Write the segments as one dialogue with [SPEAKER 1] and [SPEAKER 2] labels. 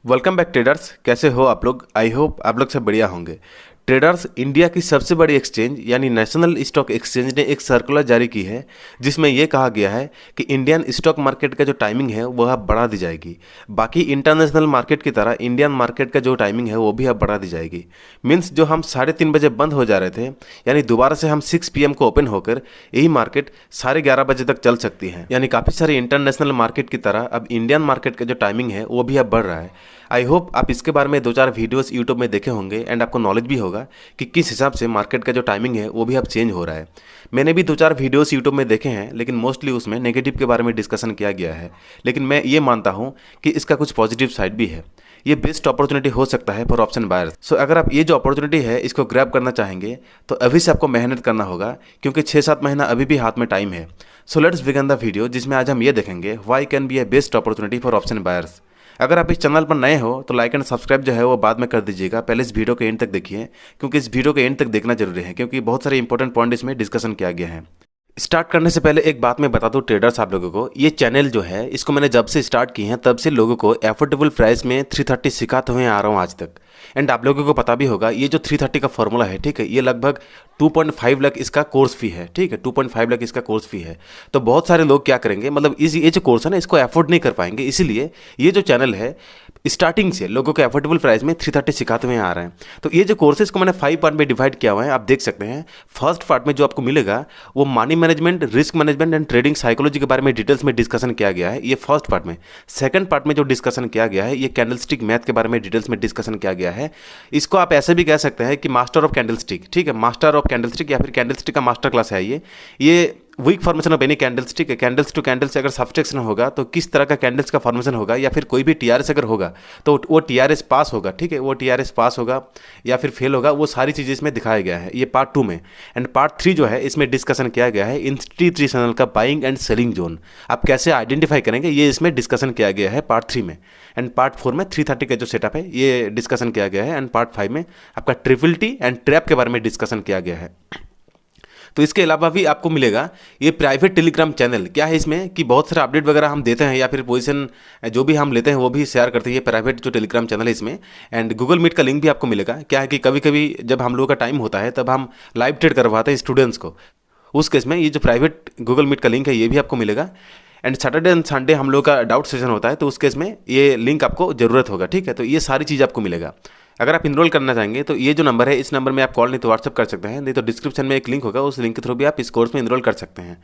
[SPEAKER 1] Welcome back traders. कैसे हो आप लोग? आई होप आप लोग सब बढ़िया होंगे। ट्रेडर्स, इंडिया की सबसे बड़ी एक्सचेंज यानी नेशनल स्टॉक एक्सचेंज ने एक सर्कुलर जारी की है जिसमें यह कहा गया है कि इंडियन स्टॉक मार्केट का जो टाइमिंग है वह अब बढ़ा दी जाएगी। बाकी इंटरनेशनल मार्केट की तरह इंडियन मार्केट का जो टाइमिंग है वो भी अब बढ़ा दी जाएगी। मीन्स जो हम 3:30 बजे बंद हो जा रहे थे, यानी दोबारा से हम 6 PM को ओपन होकर यही मार्केट 11:30 बजे तक चल सकती है। यानी काफ़ी सारे इंटरनेशनल मार्केट की तरह अब इंडियन मार्केट का जो टाइमिंग है वो भी अब बढ़ रहा है। आई होप आप इसके बारे में 2-4 वीडियोस यूट्यूब में देखे होंगे एंड आपको नॉलेज भी होगा कि किस हिसाब से मार्केट का जो टाइमिंग है वो भी अब चेंज हो रहा है। मैंने भी 2-4 वीडियोस यूट्यूब में देखे हैं, लेकिन मोस्टली उसमें नेगेटिव के बारे में डिस्कशन किया गया है। लेकिन मैं ये मानता हूँ कि इसका कुछ पॉजिटिव साइड भी है। ये बेस्ट अपॉर्चुनिटी हो सकता है फॉर ऑप्शन बायर्स। सो अगर आप ये जो अपॉर्चुनिटी है इसको ग्रैब करना चाहेंगे तो अभी से आपको मेहनत करना होगा, क्योंकि 6-7 महीना अभी भी हाथ में टाइम है। So let's begin the video, जिसमें आज हम ये देखेंगे why can be A best opportunity for option buyers. अगर आप इस चैनल पर नए हो तो लाइक एंड सब्सक्राइब जो है वो बाद में कर दीजिएगा। पहले इस वीडियो के एंड तक देखिए, क्योंकि इस वीडियो के एंड तक देखना जरूरी है, क्योंकि बहुत सारे इंपॉर्टेंट पॉइंट इसमें डिस्कशन किया गया है। स्टार्ट करने से पहले एक बात मैं बता दूं ट्रेडर्स आप लोगों को, ये चैनल जो है इसको मैंने जब से स्टार्ट की है तब से लोगों को एफोर्डेबल प्राइस में 330 सिखाते हुए आ रहा हूँ आज तक। एंड आप लोगों को पता भी होगा ये जो 330 का फॉर्मूला है, ठीक है, ये लगभग 2.5 लाख इसका कोर्स फी है। ठीक है, 2.5 लाख इसका कोर्स फी है। तो बहुत सारे लोग क्या करेंगे, मतलब ये जो कोर्स है ना इसको अफोर्ड नहीं कर पाएंगे, इसीलिए ये जो चैनल है स्टार्टिंग से लोगों को एफोर्डेबल प्राइस में 330 सिखाते हुए आ रहे हैं। तो ये जो कोर्सेज को मैंने 5 पार्ट में डिवाइड किया हुआ है, आप देख सकते हैं। फर्स्ट पार्ट में जो आपको मिलेगा वो money management, risk management and trading psychology के बारे में डिटेल्स में डिस्कशन किया गया है, ये फर्स्ट पार्ट में। सेकंड पार्ट में जो डिस्कशन किया गया है ये कैंडलस्टिक मैथ के बारे में डिटेल्स में डिस्कशन किया गया है। इसको आप ऐसे भी कह सकते हैं कि मास्टर ऑफ कैंडलस्टिक, ठीक है, मास्टर ऑफ कैंडलस्टिक या फिर कैंडलस्टिक का मास्टर क्लास है ये weak formation of any candlestick है। कैंडल्स टू कैंडल्स से अगर सब्सट्रैक्शन होगा तो किस तरह का कैंडल्स का फॉर्मेशन होगा, या फिर कोई भी टीआरएस अगर होगा तो वो टीआरएस पास होगा, ठीक है, वो टीआरएस पास होगा या फिर फेल होगा, वो सारी चीज़ें इसमें दिखाया गया है, ये पार्ट 2 में। एंड पार्ट 3 जो है इसमें डिस्कशन किया गया है इंस्टीट्यूशनल का बाइंग एंड सेलिंग जोन, आप कैसे आइडेंटिफाई करेंगे, ये इसमें डिस्कशन किया गया है पार्ट 3 में। एंड पार्ट 4 में 330 का जो सेटअप है ये डिस्कशन किया गया है। एंड पार्ट 5 में आपका ट्रिपलिटी एंड ट्रैप के बारे में डिस्कशन किया गया है। तो इसके अलावा भी आपको मिलेगा ये प्राइवेट टेलीग्राम चैनल। क्या है इसमें कि बहुत सारे अपडेट वगैरह हम देते हैं या फिर पोजीशन जो भी हम लेते हैं वो भी शेयर करते हैं, ये प्राइवेट जो टेलीग्राम चैनल है इसमें। एंड गूगल मीट का लिंक भी आपको मिलेगा। क्या है कि कभी कभी जब हम लोगों का टाइम होता है तब हम लाइव ट्रेड करवाते हैं स्टूडेंट्स को, उस केस में ये जो प्राइवेट गूगल मीट का लिंक है ये भी आपको मिलेगा। एंड सैटरडे एंड संडे हम लोग का डाउट सेशन होता है, तो उस केस में ये लिंक आपको ज़रूरत होगा, ठीक है। तो ये सारी चीज़ आपको मिलेगा। अगर आप इनरोल करना चाहेंगे तो ये जो नंबर है इस नंबर में आप कॉल नहीं तो व्हाट्सअप कर सकते हैं, नहीं तो डिस्क्रिप्शन में एक लिंक होगा, उस लिंक के थ्रू भी आप इस कोर्स में इनरोल कर सकते हैं।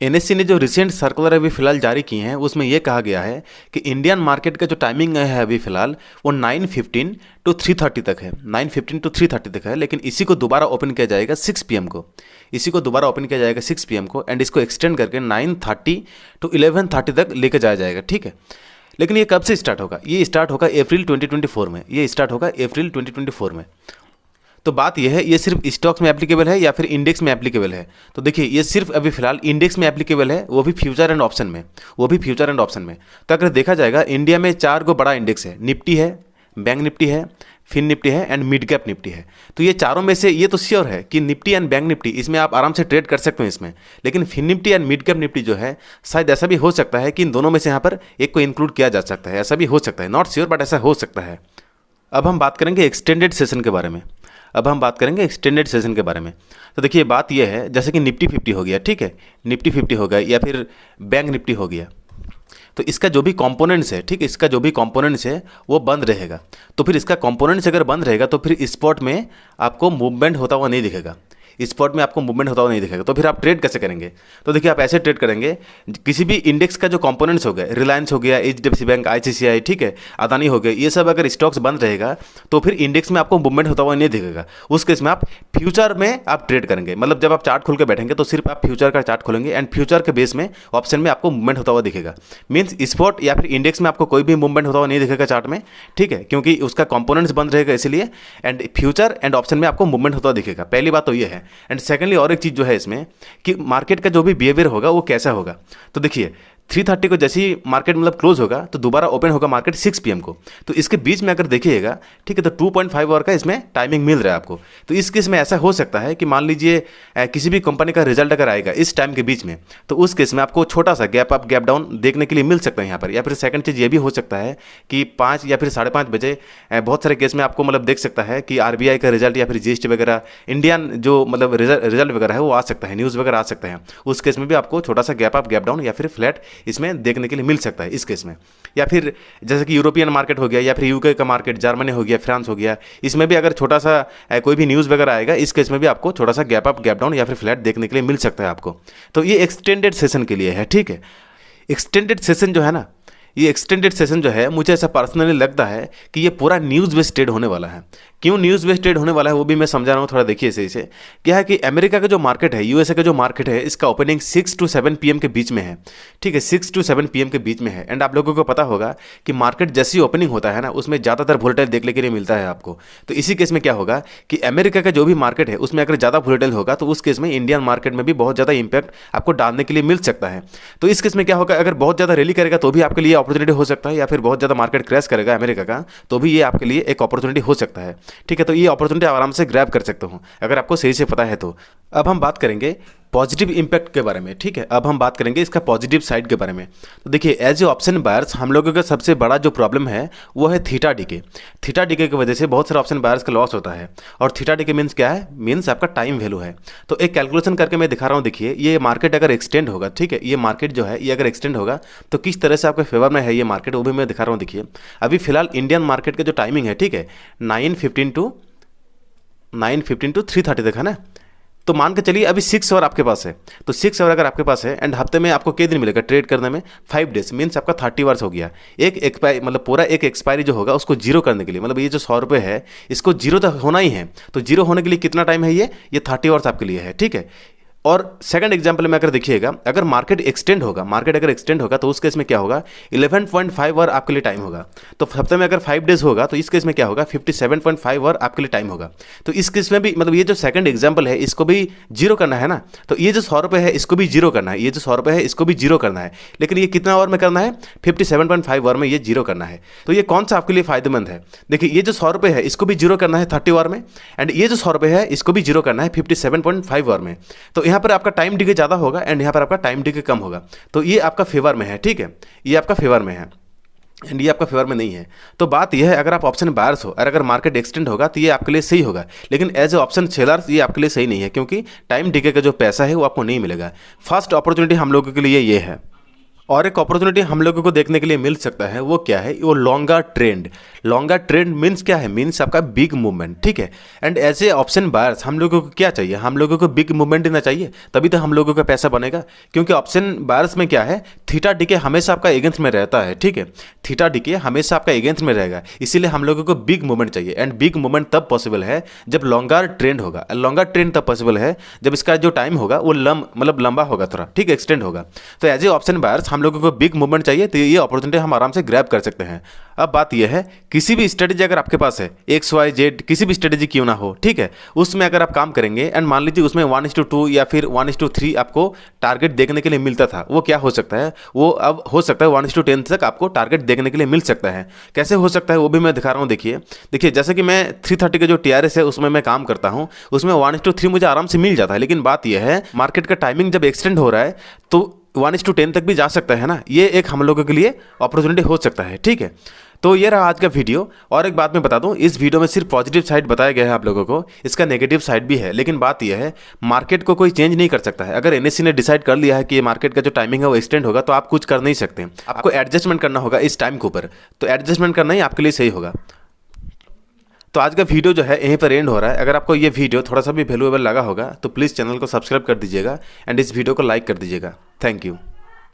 [SPEAKER 1] एनएससी ने जो रिसेंट सर्कुलर अभी फिलहाल जारी की हैं उसमें यह कहा गया है कि इंडियन मार्केट का जो टाइमिंग है अभी फिलहाल वो 9:15 टू 3:30 तक है, 9:15 टू 3:30 तक है। लेकिन इसी को दोबारा ओपन किया जाएगा 6 PM को, इसी को दोबारा ओपन किया जाएगा 6 PM को, एंड इसको एक्सटेंड करके 9:30 टू 11:30 तक लेकर जाया जाएगा, ठीक है। लेकिन ये कब से स्टार्ट होगा? ये स्टार्ट होगा अप्रैल 2024 में, ये स्टार्ट होगा अप्रैल 2024 में। तो बात यह है, ये सिर्फ स्टॉक्स में एप्लीकेबल है या फिर इंडेक्स में एप्लीकेबल है? तो देखिए ये सिर्फ अभी फिलहाल इंडेक्स में एप्लीकेबल है, वो भी फ्यूचर एंड ऑप्शन में, वो भी फ्यूचर एंड ऑप्शन में। तो अगर देखा जाएगा इंडिया में 4 गो बड़ा इंडेक्स है, निफ्टी है, बैंक निफ्टी है, फिन निफ्टी है एंड मिड कैप निफ्टी है। तो ये चारों में से ये तो श्योर है कि निफ्टी एंड बैंक निफ्टी इसमें आप आराम से ट्रेड कर सकते हो इसमें। लेकिन FinNifty and mid cap Nifty जो है शायद ऐसा भी हो सकता है कि इन दोनों में से यहाँ पर एक को इंक्लूड किया जा सकता है, ऐसा भी हो सकता है, नॉट श्योर बट ऐसा हो सकता है। अब हम बात करेंगे एक्सटेंडेड सेशन के बारे में। तो देखिए बात यह है, जैसे कि निफ्टी 50 हो गया, ठीक है, निफ्टी 50 हो गया या फिर बैंक निफ्टी हो गया, तो इसका जो भी कंपोनेंट्स है, ठीक है, इसका जो भी कंपोनेंट्स है वो बंद रहेगा। तो फिर इसका कंपोनेंट्स अगर बंद रहेगा तो फिर स्पॉट में आपको मूवमेंट होता हुआ नहीं दिखेगा, स्पॉट में आपको मूवमेंट होता हुआ नहीं दिखेगा। तो फिर आप ट्रेड कैसे करेंगे? तो देखिए आप ऐसे ट्रेड करेंगे, किसी भी इंडेक्स का जो कंपोनेंट्स हो गए, रिलायंस हो गया, HDFC बैंक, ICICI, ठीक है, अदानी हो गए, ये सब अगर स्टॉक्स बंद रहेगा तो फिर इंडेक्स में आपको मूवमेंट होता हुआ नहीं दिखेगा। उस केस में आप फ्यूचर में आप ट्रेड करेंगे, मतलब जब आप चार्ट खोल के बैठेंगे तो सिर्फ आप फ्यूचर का चार्ट खोलेंगे एंड फ्यूचर के बेस में ऑप्शन में आपको मूवमेंट होता हुआ दिखेगा। मीन्स स्पॉट या फिर इंडेक्स में आपको कोई भी मूवमेंट होता हुआ नहीं दिखेगा चार्ट में, ठीक है, क्योंकि उसका कंपोनेंट्स बंद रहेगा इसलिए। एंड फ्यूचर एंड ऑप्शन में आपको मूवमेंट होता हुआ दिखेगा, पहली बात तो ये है। एंड सेकेंडली और एक चीज़ जो है इसमें कि मार्केट का जो भी बिहेवियर होगा वो कैसा होगा। तो देखिए 3:30 को जैसे ही मार्केट मतलब क्लोज होगा तो दोबारा ओपन होगा मार्केट 6 PM को। तो इसके बीच में अगर देखिएगा, ठीक है, तो 2.5 आवर का इसमें टाइमिंग मिल रहा है आपको। तो इस केस में ऐसा हो सकता है कि मान लीजिए किसी भी कंपनी का रिजल्ट अगर आएगा इस टाइम के बीच में, तो उस केस में आपको छोटा सा गैप अप गैप डाउन देखने के लिए मिल सकता है यहाँ पर। या फिर सेकंड चीज़ ये भी हो सकता है कि 5 या फिर 5:30 बजे बहुत सारे केस में आपको मतलब देख सकता है कि RBI का रिजल्ट या फिर GST वगैरह इंडियन जो मतलब रिजल्ट वगैरह है वो आ सकता है, न्यूज़ वगैरह आ सकते हैं। उस केस में भी आपको छोटा सा गैप अप गैप डाउन या फिर फ्लैट इसमें देखने के लिए मिल सकता है इस केस में। या फिर जैसे कि यूरोपियन मार्केट हो गया या फिर UK का मार्केट, जर्मनी हो गया, फ्रांस हो गया, इसमें भी अगर छोटा सा कोई भी न्यूज़ वगैरह आएगा इस केस में भी आपको छोटा सा गैप अप गैप डाउन या फिर फ्लैट देखने के लिए मिल सकता है आपको। तो ये एक्सटेंडेड सेशन के लिए है, ठीक है। एक्सटेंडेड सेशन जो है ना, ये एक्सटेंडेड सेशन जो है मुझे ऐसा पर्सनली लगता है कि ये पूरा न्यूज़ बेस्ड ट्रेड होने वाला है। क्यों न्यूज़ बेस्ड ट्रेड होने वाला है वो भी मैं समझा रहा हूँ, थोड़ा देखिए सही से। क्या है कि अमेरिका का जो मार्केट है, USA का जो मार्केट है, इसका ओपनिंग 6 to 7 PM के बीच में है, ठीक है, 6 to 7 PM के बीच में है। एंड आप लोगों को पता होगा कि मार्केट जैसी ओपनिंग होता है ना उसमें ज़्यादातर वोलेटाइल देखने के लिए मिलता है आपको। तो इसी केस में क्या होगा कि अमेरिका का जो भी मार्केट है उसमें अगर ज़्यादा वोलेटाइल होगा तो उस केस में इंडियन मार्केट में भी बहुत ज़्यादा इंपैक्ट आपको डालने के लिए मिल सकता है। तो इस केस में क्या होगा, अगर बहुत ज़्यादा रैली करेगा तो भी आपके लिए अपॉर्चुनिटी हो सकता है, या फिर बहुत ज़्यादा मार्केट क्रैश करेगा अमेरिका का तो भी ये आपके लिए एक अपॉर्चुनिटी हो सकता है, ठीक है। तो ये अपॉर्चुनिटी आराम से ग्रैब कर सकते हो अगर आपको सही से पता है तो। अब हम बात करेंगे पॉजिटिव इंपैक्ट के बारे में, ठीक है। अब हम बात करेंगे इसका पॉजिटिव साइड के बारे में। तो देखिए, एज ए ऑप्शन बायर्स हम लोगों का सबसे बड़ा जो प्रॉब्लम है वो है थीटा डीके। थीटा डीके की वजह से बहुत सारे ऑप्शन बायर्स का लॉस होता है। और थीटा डीके मीन्स क्या है, मीन्स आपका टाइम वैल्यू है। तो एक कैलकुलेशन करके मैं दिखा रहा हूँ, देखिए ये मार्केट अगर एक्सटेंड होगा, ठीक है, ये मार्केट जो है ये अगर एक्सटेंड होगा तो किस तरह से आपके फेवर में है ये मार्केट, वो भी मैं दिखा रहा हूँ। देखिए अभी फिलहाल इंडियन मार्केट का जो टाइमिंग है, ठीक है, 9:15 to 3:30 तक है ना। तो मान के चलिए अभी 6 आवर आपके पास है। तो 6 आवर अगर आपके पास है एंड हफ्ते में आपको कितने दिन मिलेगा ट्रेड करने में, 5 डेज, मीन्स आपका 30 आवर्स हो गया। एक एक्सपायरी मतलब पूरा एक एक्सपायरी जो होगा उसको जीरो करने के लिए, मतलब ये जो 100 रुपये है इसको जीरो तो होना ही है। तो जीरो होने के लिए कितना टाइम है, ये 30 आवर्स आपके लिए है, ठीक है। और सेकंड एग्जांपल में अगर देखिएगा, अगर मार्केट एक्सटेंड होगा, मार्केट अगर एक्सटेंड होगा तो उस केस में क्या होगा, 11.5 आवर आपके लिए टाइम होगा। तो हफ्ते में अगर 5 डेज होगा तो इस केस में क्या होगा, 57.5 आवर आपके लिए टाइम होगा। तो इस केस में भी मतलब ये जो सेकंड एग्जांपल है इसको भी जीरो करना है ना। तो ये जो 100 रुपये है इसको भी जीरो करना है, ये जो 100 रुपये है इसको भी जीरो करना है। लेकिन ये कितना आवर में करना है, 57.5 आवर में ये जीरो करना है। तो ये कौन सा आपके लिए फायदेमंद है। देखिए ये जो 100 रुपये है इसको भी जीरो करना है 30 आवर में, एंड ये जो 100 रुपये है इसको भी जीरो करना है 57.5 आवर में। तो यहाँ पर आपका टाइम डिके ज़्यादा होगा एंड यहाँ पर आपका टाइम डिके कम होगा। तो ये आपका फेवर में है, ठीक है, ये आपका फेवर में है एंड ये आपका फेवर में नहीं है। तो बात यह है, अगर आप ऑप्शन बायर्स हो और अगर मार्केट एक्सटेंड होगा तो ये आपके लिए सही होगा। लेकिन एज ए ऑप्शन सेलर्स ये आपके लिए सही नहीं है, क्योंकि टाइम डिके का जो पैसा है वो आपको नहीं मिलेगा। फर्स्ट अपॉर्चुनिटी हम लोगों के लिए ये है। और एक अपॉर्चुनिटी हम लोगों को देखने के लिए मिल सकता है, वो क्या है, वो longer trend. Longer trend means क्या है, मीन्स आपका बिग मूवमेंट, ठीक है। And as a option buyers हम लोगों को क्या चाहिए, हम लोगों को बिग मूवमेंट देना चाहिए, तभी तो हम लोगों का पैसा बनेगा। क्योंकि ऑप्शन बायर्स में क्या है, थीटा डीके हमेशा आपका अगेंस्ट में रहता है, ठीक है, थीटा डीके हमेशा आपका अगेंस्ट में रहेगा। इसीलिए हम लोगों को बिग मूवमेंट चाहिए एंड बिग मूवमेंट तब पॉसिबल है जब लॉन्गर ट्रेंड होगा। लॉन्गर ट्रेंड तब पॉसिबल है जब इसका जो टाइम होगा वो मतलब लंबा होगा थोड़ा, ठीक, एक्सटेंड होगा। तो एज ए ऑप्शन बायर्स हम लोगों को बिग मूवमेंट चाहिए, तो ये अपॉर्चुनिटी हम आराम से ग्रैब कर सकते हैं। अब बात यह है, किसी भी स्ट्रेटेजी अगर आपके पास है, XYZ किसी भी स्ट्रेटेजी क्यों ना हो, ठीक है, उसमें अगर आप काम करेंगे एंड मान लीजिए उसमें 1:2 या फिर 1:3 आपको टारगेट देखने के लिए मिलता था, वो क्या हो सकता है, वो अब हो सकता है 1:10 तक आपको टारगेट देखने के लिए मिल सकता है। कैसे हो सकता है वो भी मैं दिखा रहा हूँ। देखिए जैसे कि मैं 330 का जो TRS है उसमें मैं काम करता हूँ, उसमें 1:3 मुझे आराम से मिल जाता है। लेकिन बात यह है, मार्केट का टाइमिंग जब एक्सटेंड हो रहा है तो 1:10 तक भी जा सकता है ना। ये एक हम लोगों के लिए अपॉर्चुनिटी हो सकता है, ठीक है। तो ये रहा आज का वीडियो। और एक बात मैं बता दूं, इस वीडियो में सिर्फ पॉजिटिव साइड बताया गया है आप लोगों को, इसका नेगेटिव साइड भी है। लेकिन बात यह है, मार्केट को कोई चेंज नहीं कर सकता है। अगर NSE ने डिसाइड कर लिया है कि ये मार्केट का जो टाइमिंग है वो एक्सटेंड होगा तो आप कुछ कर नहीं सकते, आपको एडजस्टमेंट करना होगा इस टाइम के ऊपर। तो एडजस्टमेंट करना ही आपके लिए सही होगा। तो आज का वीडियो जो है यहीं पर एंड हो रहा है। अगर आपको ये वीडियो थोड़ा सा भी वैल्यूएबल लगा होगा तो प्लीज़ चैनल को सब्सक्राइब कर दीजिएगा एंड इस वीडियो को लाइक कर दीजिएगा। Thank you.